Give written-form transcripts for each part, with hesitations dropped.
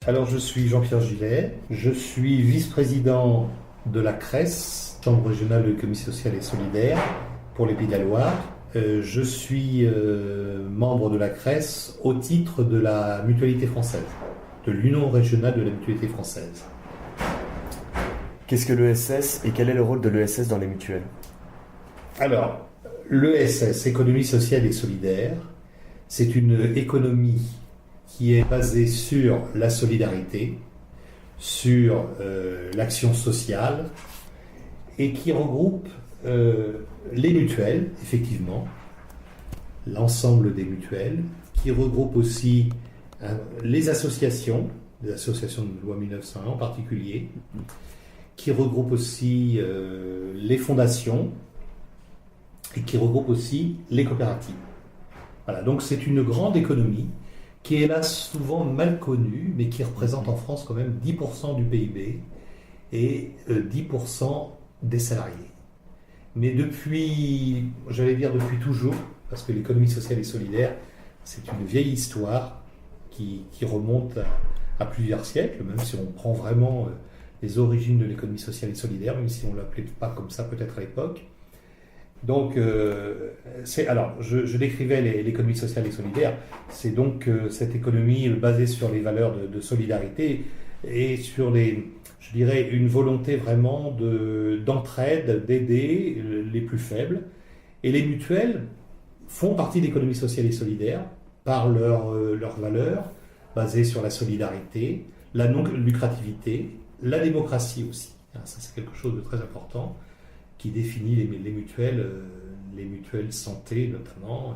Alors, je suis Jean-Pierre Gillet, je suis vice-président de la CRES, Chambre régionale de l'économie sociale et solidaire pour les Pays de la Loire. Je suis membre de la CRES au titre de la Mutualité française, de l'Union régionale de la Mutualité française. Qu'est-ce que l'ESS et quel est le rôle de l'ESS dans les mutuelles? Alors, l'ESS, Économie sociale et solidaire, c'est une économie qui est basée sur la solidarité, sur l'action sociale et qui regroupe les mutuelles, effectivement, l'ensemble des mutuelles, qui regroupe aussi les associations de loi 1901 en particulier, qui regroupe aussi les fondations et qui regroupe aussi les coopératives. Voilà, donc c'est une grande économie qui est là souvent mal connue, mais qui représente en France quand même 10% du PIB et 10% des salariés. Mais depuis, j'allais dire depuis toujours, parce que l'économie sociale et solidaire, c'est une vieille histoire qui remonte à plusieurs siècles, même si on prend vraiment les origines de l'économie sociale et solidaire, même si on ne l'appelait pas comme ça peut-être à l'époque. Donc, je décrivais l'économie sociale et solidaire. C'est donc cette économie basée sur les valeurs de solidarité et sur je dirais, une volonté vraiment d'entraide, d'aider les plus faibles. Et les mutuelles font partie de l'économie sociale et solidaire par leurs valeurs basées sur la solidarité, la non-lucrativité, la démocratie aussi. Ça, c'est quelque chose de très important qui définit les mutuelles santé notamment,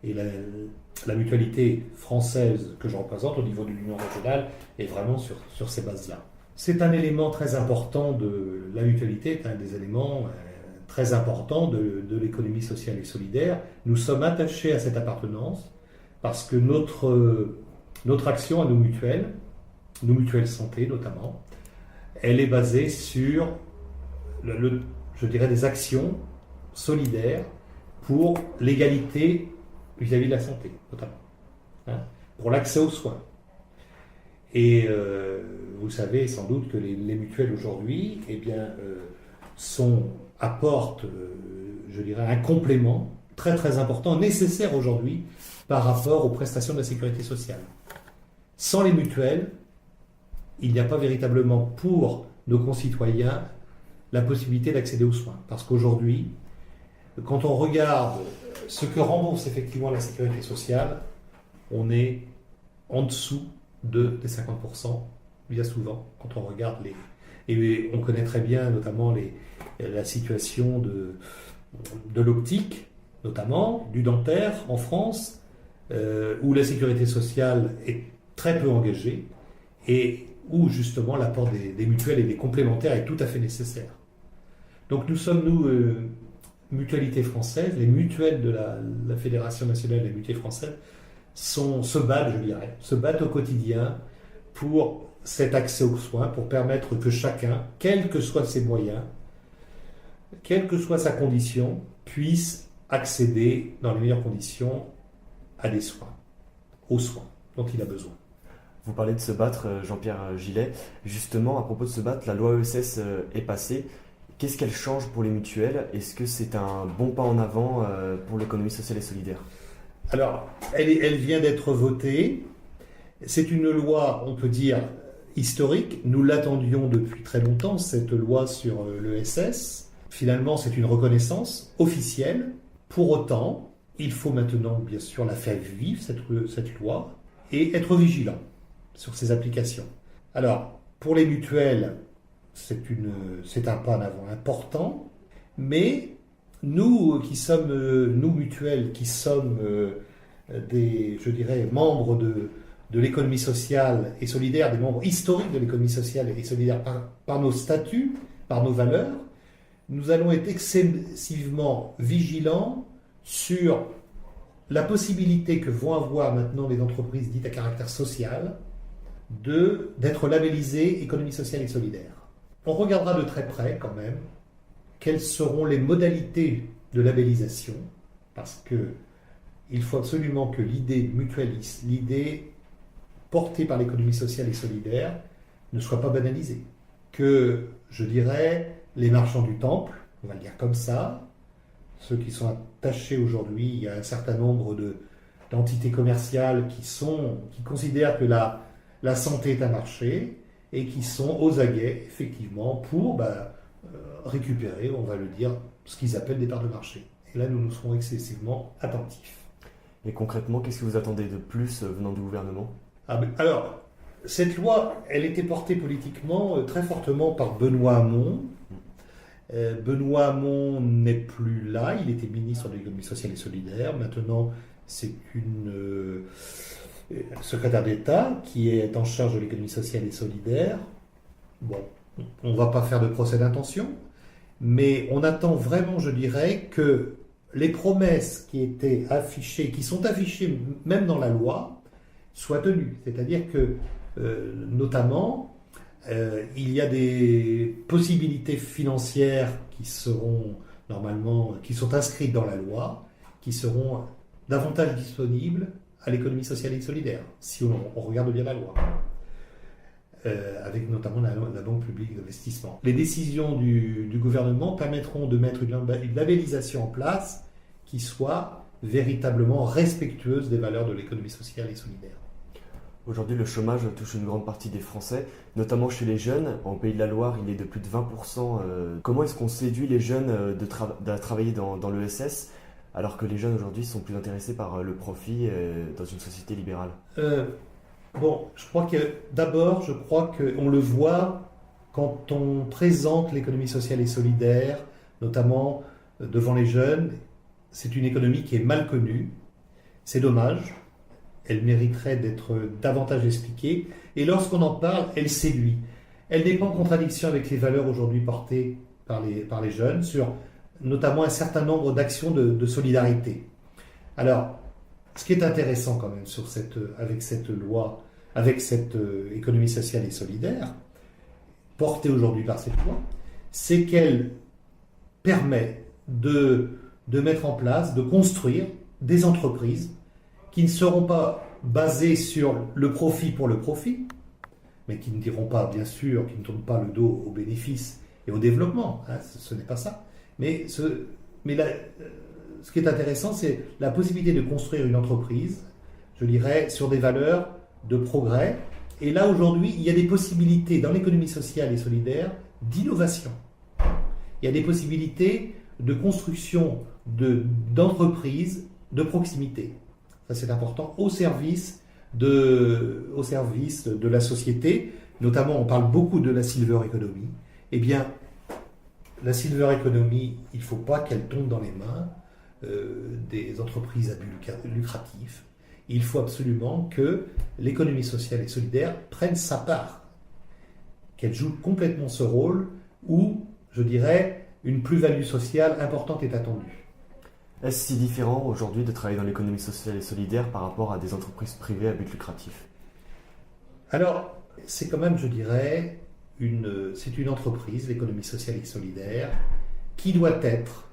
et la mutualité française que je représente au niveau de l'Union régionale est vraiment sur ces bases-là. C'est un élément très important la mutualité, est un des éléments très importants de l'économie sociale et solidaire. Nous sommes attachés à cette appartenance parce que notre action à nos mutuelles santé notamment, elle est basée sur je dirais, des actions solidaires pour l'égalité vis-à-vis de la santé, notamment, pour l'accès aux soins. Et vous savez sans doute que les mutuelles aujourd'hui, apportent, je dirais, un complément très très important, nécessaire aujourd'hui par rapport aux prestations de la sécurité sociale. Sans les mutuelles, il n'y a pas véritablement pour nos concitoyens la possibilité d'accéder aux soins. Parce qu'aujourd'hui, quand on regarde ce que rembourse effectivement la sécurité sociale, on est en dessous des 50%, bien souvent, quand on regarde et on connaît très bien notamment la situation de l'optique, notamment du dentaire en France, où la sécurité sociale est très peu engagée et où justement l'apport des mutuelles et des complémentaires est tout à fait nécessaire. Donc nous sommes, mutualité française, les mutuelles de la Fédération nationale des mutuelles françaises se battent au quotidien pour cet accès aux soins, pour permettre que chacun, quels que soient ses moyens, quelle que soit sa condition, puisse accéder dans les meilleures conditions à des soins, aux soins dont il a besoin. Vous parlez de se battre, Jean-Pierre Gillet. Justement, à propos de se battre, la loi ESS est passée. Qu'est-ce qu'elle change pour les mutuelles? Est-ce que c'est un bon pas en avant pour l'économie sociale et solidaire? Alors, elle vient d'être votée. C'est une loi, on peut dire, historique. Nous l'attendions depuis très longtemps, cette loi sur l'ESS. Finalement, c'est une reconnaissance officielle. Pour autant, il faut maintenant, bien sûr, la faire vivre, cette loi, et être vigilant sur ses applications. Alors, pour les mutuelles, c'est un pas en avant important, mais nous mutuelles, qui sommes je dirais, membres de l'économie sociale et solidaire, des membres historiques de l'économie sociale et solidaire par nos statuts, par nos valeurs, nous allons être excessivement vigilants sur la possibilité que vont avoir maintenant les entreprises dites à caractère social d'être labellisées économie sociale et solidaire. On regardera de très près quand même quelles seront les modalités de labellisation, parce qu'il faut absolument que l'idée mutualiste, l'idée portées par l'économie sociale et solidaire ne soient pas banalisées. Que, je dirais, les marchands du temple, on va le dire comme ça, ceux qui sont attachés aujourd'hui, il y a un certain nombre d'entités commerciales qui considèrent que la santé est un marché et qui sont aux aguets, effectivement, pour récupérer, on va le dire, ce qu'ils appellent des parts de marché. Et là, nous serons excessivement attentifs. Et concrètement, qu'est-ce que vous attendez de plus venant du gouvernement ? Alors, cette loi, elle était portée politiquement très fortement par Benoît Hamon. Benoît Hamon n'est plus là, il était ministre de l'économie sociale et solidaire. Maintenant, c'est une secrétaire d'État qui est en charge de l'économie sociale et solidaire. Bon, on ne va pas faire de procès d'intention, mais on attend vraiment, je dirais, que les promesses qui étaient affichées, qui sont affichées même dans la loi, soient tenues. C'est-à-dire que, notamment, il y a des possibilités financières qui seront normalement, qui sont inscrites dans la loi, qui seront davantage disponibles à l'économie sociale et solidaire, si on regarde bien la loi, avec notamment la Banque publique d'investissement. Les décisions du gouvernement permettront de mettre une labellisation en place qui soit véritablement respectueuse des valeurs de l'économie sociale et solidaire. Aujourd'hui, le chômage touche une grande partie des Français, notamment chez les jeunes. En Pays de la Loire, il est de plus de 20%. Comment est-ce qu'on séduit les jeunes de travailler dans l'ESS, alors que les jeunes aujourd'hui sont plus intéressés par le profit dans une société libérale ? Je crois qu'on le voit quand on présente l'économie sociale et solidaire, notamment devant les jeunes. C'est une économie qui est mal connue. C'est dommage. Elle mériterait d'être davantage expliquée. Et lorsqu'on en parle, elle séduit. Elle n'est pas en contradiction avec les valeurs aujourd'hui portées par les jeunes sur notamment un certain nombre d'actions de solidarité. Alors, ce qui est intéressant quand même avec cette loi, avec cette économie sociale et solidaire, portée aujourd'hui par cette loi, c'est qu'elle permet de mettre en place, de construire des entreprises qui ne seront pas basées sur le profit pour le profit, mais qui ne diront pas, bien sûr, qui ne tournent pas le dos aux bénéfices et au développement, ce n'est pas ça. Mais ce qui est intéressant, c'est la possibilité de construire une entreprise, je dirais, sur des valeurs de progrès. Et là, aujourd'hui, il y a des possibilités dans l'économie sociale et solidaire d'innovation. Il y a des possibilités de construction d'entreprises de proximité. Ça, c'est important, au service de la société. Notamment, on parle beaucoup de la silver economy. Eh bien, la silver economy, il ne faut pas qu'elle tombe dans les mains des entreprises à but lucratif. Il faut absolument que l'économie sociale et solidaire prenne sa part, qu'elle joue complètement ce rôle où, je dirais, une plus-value sociale importante est attendue. Est-ce si différent aujourd'hui de travailler dans l'économie sociale et solidaire par rapport à des entreprises privées à but lucratif ? Alors, c'est quand même, je dirais, c'est une entreprise, l'économie sociale et solidaire, qui doit être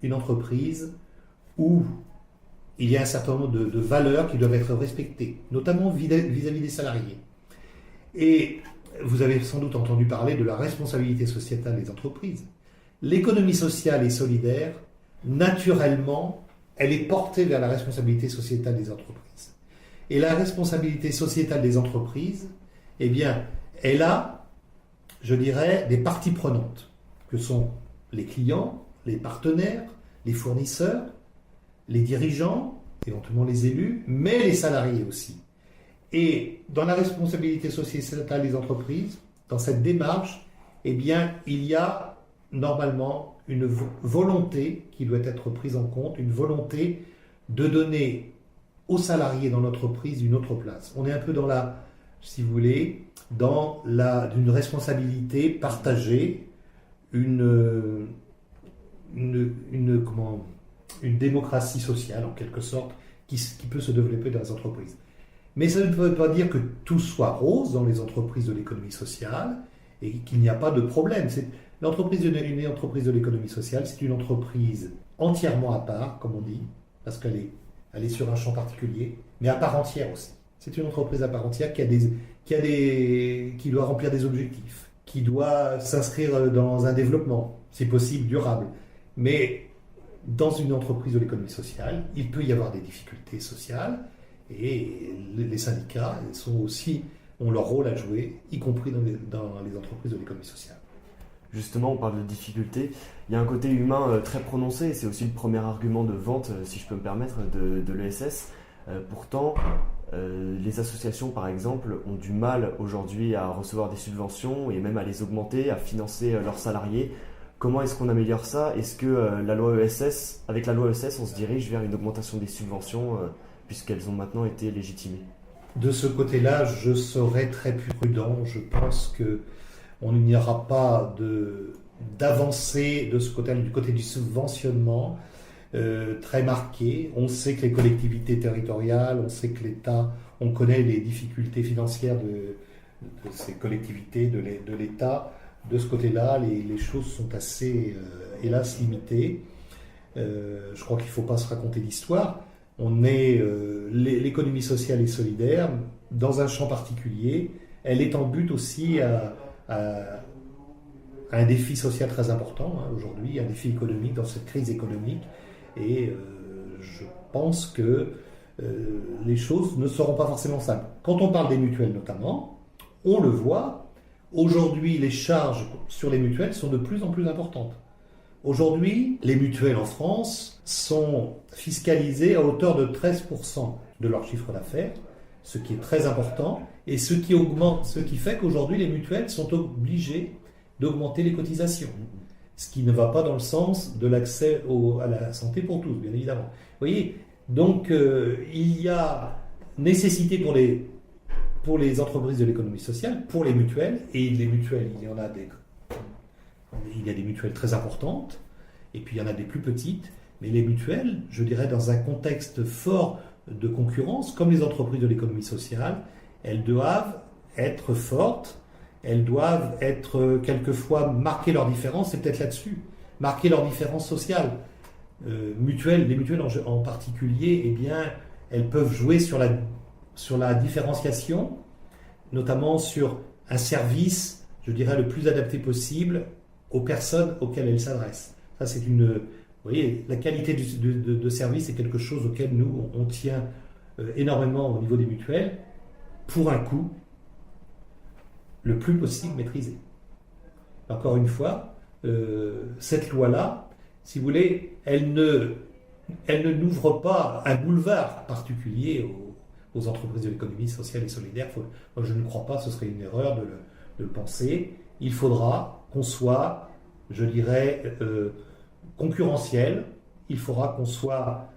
une entreprise où il y a un certain nombre de valeurs qui doivent être respectées, notamment vis-à-vis des salariés. Et vous avez sans doute entendu parler de la responsabilité sociétale des entreprises. L'économie sociale et solidaire, naturellement, elle est portée vers la responsabilité sociétale des entreprises. Et la responsabilité sociétale des entreprises, eh bien, elle a, je dirais, des parties prenantes, que sont les clients, les partenaires, les fournisseurs, les dirigeants, éventuellement les élus, mais les salariés aussi. Et dans la responsabilité sociétale des entreprises, dans cette démarche, eh bien, il y a normalement une volonté qui doit être prise en compte, une volonté de donner aux salariés dans l'entreprise une autre place. On est un peu dans si vous voulez, d'une responsabilité partagée, une démocratie sociale en quelque sorte qui peut se développer dans les entreprises. Mais ça ne veut pas dire que tout soit rose dans les entreprises de l'économie sociale et qu'il n'y a pas de problème. Une entreprise de l'économie sociale, c'est une entreprise entièrement à part, comme on dit, parce qu'elle est Elle est sur un champ particulier, mais à part entière aussi. C'est une entreprise à part entière qui doit remplir des objectifs, qui doit s'inscrire dans un développement, si possible durable. Mais dans une entreprise de l'économie sociale, il peut y avoir des difficultés sociales et les syndicats ont leur rôle à jouer, y compris dans les entreprises de l'économie sociale. Justement, on parle de difficultés. Il y a un côté humain très prononcé, et c'est aussi le premier argument de vente, si je peux me permettre, de l'ESS. Pourtant, les associations, par exemple, ont du mal aujourd'hui à recevoir des subventions et même à les augmenter, à financer leurs salariés. Comment est-ce qu'on améliore ça? Est-ce que avec la loi ESS, on se dirige vers une augmentation des subventions puisqu'elles ont maintenant été légitimées? De ce côté-là, je serais très prudent. Je pense qu'on n'y aura pas d'avancée de ce côté, du côté du subventionnement très marqué. On sait que les collectivités territoriales, on sait que l'État, on connaît les difficultés financières de ces collectivités, de l'État. De ce côté-là, les choses sont assez, hélas, limitées. Je crois qu'il ne faut pas se raconter d'histoire. On est l'économie sociale et solidaire dans un champ particulier. Elle est en but aussi à un défi social très important aujourd'hui, un défi économique dans cette crise économique. Et je pense que les choses ne seront pas forcément simples. Quand on parle des mutuelles notamment, on le voit. Aujourd'hui, les charges sur les mutuelles sont de plus en plus importantes. Aujourd'hui, les mutuelles en France sont fiscalisées à hauteur de 13% de leur chiffre d'affaires, ce qui est très important, et ce qui fait qu'aujourd'hui, les mutuelles sont obligées d'augmenter les cotisations, ce qui ne va pas dans le sens de l'accès à la santé pour tous, bien évidemment. Vous voyez, donc il y a nécessité pour les entreprises de l'économie sociale, pour les mutuelles, et les mutuelles, il y a des mutuelles très importantes, et puis il y en a des plus petites, mais les mutuelles, je dirais dans un contexte fort de concurrence, comme les entreprises de l'économie sociale, elles doivent être fortes, elles doivent être quelquefois marquer leur différence, c'est peut-être là-dessus, marquer leur différence sociale. Les mutuelles en particulier, eh bien, elles peuvent jouer sur la différenciation, notamment sur un service, je dirais, le plus adapté possible aux personnes auxquelles elles s'adressent. Ça, vous voyez, la qualité de service est quelque chose auquel nous, on tient énormément au niveau des mutuelles, pour un coût le plus possible maîtrisé. Encore une fois, cette loi-là, si vous voulez, elle ne n'ouvre pas un boulevard particulier aux entreprises de l'économie sociale et solidaire. Moi, je ne crois pas, ce serait une erreur de le penser. Il faudra qu'on soit, je dirais, concurrentiel. Il faudra qu'on soit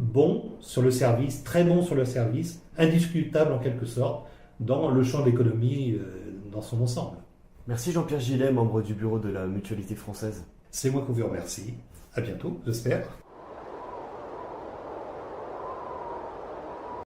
bon sur le service, très bon sur le service, indiscutable en quelque sorte, dans le champ de l'économie dans son ensemble. Merci Jean-Pierre Gillet, membre du bureau de la Mutualité française. C'est moi qui vous remercie. À bientôt, j'espère.